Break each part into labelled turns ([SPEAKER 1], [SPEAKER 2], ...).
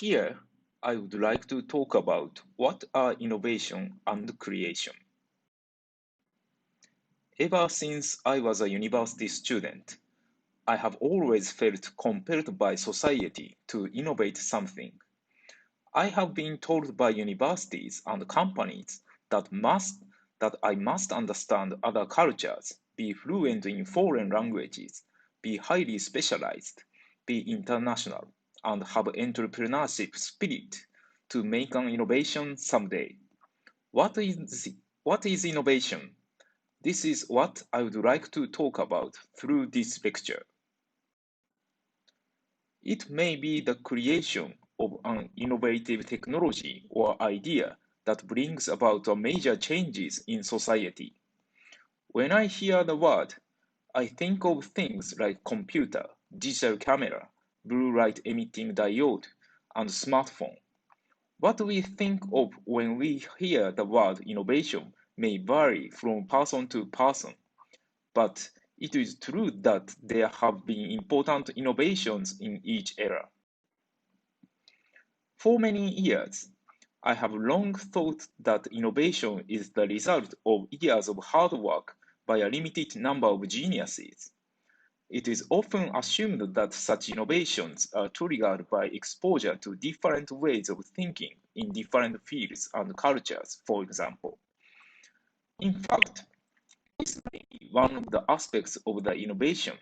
[SPEAKER 1] Here, I would like to talk about what are innovation and creation. Ever since I was a university student, I have always felt compelled by society to innovate something. I have been told by universities and companies that I must understand other cultures, be fluent in foreign languages, be highly specialized, be international, and have entrepreneurship spirit to make an innovation someday. What is, what is innovation? This is what I would like to talk about through this lecture. It may be the creation of an innovative technology or idea that brings about a major changes in society. When I hear the word, I think of things like computer, digital camera, blue light emitting diode, and smartphone. What we think of when we hear the word innovation may vary from person to person, but it is true that there have been important innovations in each era. For many years, I have long thought that innovation is the result of years of hard work by a limited number of geniuses. It is often assumed that such innovations are triggered by exposure to different ways of thinking in different fields and cultures, for example. In fact, this may be one of the aspects of the innovation.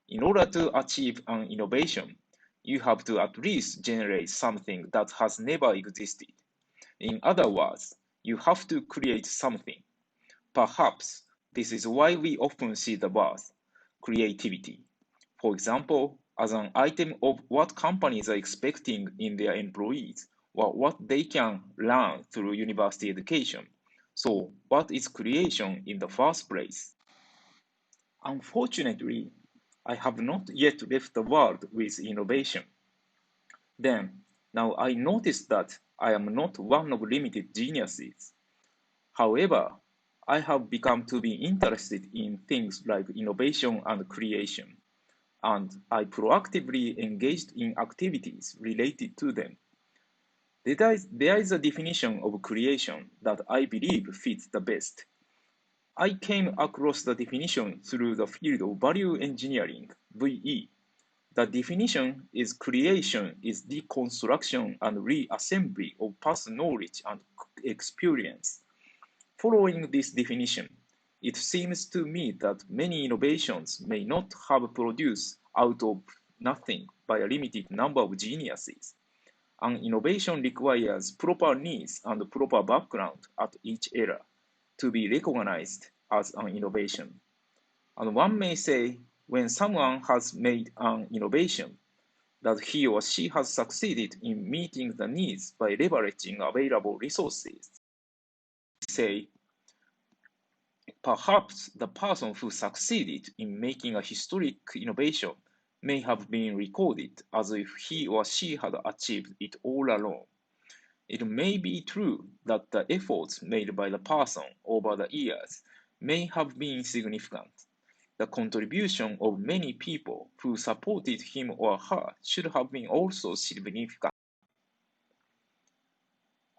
[SPEAKER 1] In order to achieve an innovation, you have to at least generate something that has never existed. In other words, you have to create something. Perhaps this is why we often see the word creativity, for example, as an item of what companies are expecting in their employees or what they can learn through university education. So, what is creation in the first place? Unfortunately, I have not yet left the world with innovation. Then, now I notice that I am not one of limited geniuses. However, I have become to be interested in things like innovation and creation, and I proactively engaged in activities related to them. There is a definition of creation that I believe fits the best. I came across the definition through the field of value engineering, VE. The definition is creation is deconstruction and reassembly of past knowledge and experience. Following this definition, it seems to me that many innovations may not have produced out of nothing by a limited number of geniuses. An innovation requires proper needs and proper background at each era to be recognized as an innovation. And one may say, when someone has made an innovation, that he or she has succeeded in meeting the needs by leveraging available resources. Say, perhaps the person who succeeded in making a historic innovation may have been recorded as if he or she had achieved it all alone. It may be true that the efforts made by the person over the years may have been significant. The contribution of many people who supported him or her should have been also significant.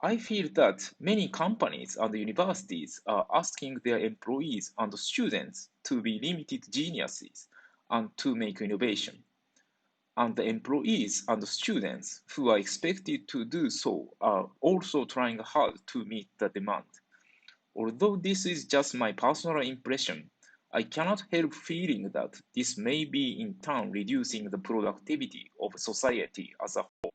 [SPEAKER 1] I feel that many companies and universities are asking their employees and students to be limited geniuses and to make innovation. And the employees and students who are expected to do so are also trying hard to meet the demand. Although this is just my personal impression, I cannot help feeling that this may be in turn reducing the productivity of society as a whole.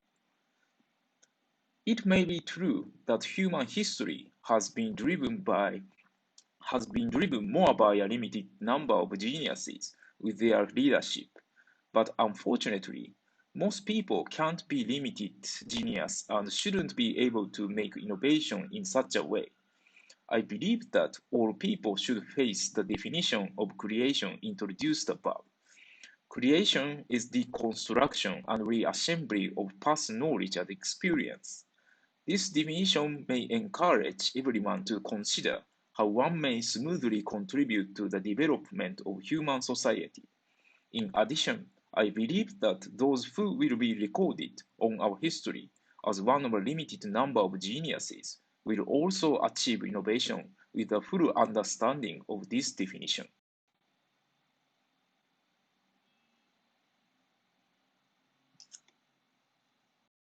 [SPEAKER 1] It may be true that human history has been driven more by a limited number of geniuses with their leadership, but unfortunately, most people can't be limited genius and shouldn't be able to make innovation in such a way. I believe that all people should face the definition of creation introduced above. Creation is the construction and reassembly of past knowledge and experience. This definition may encourage everyone to consider how one may smoothly contribute to the development of human society. In addition, I believe that those who will be recorded on our history as one of a limited number of geniuses, will also achieve innovation with a full understanding of this definition.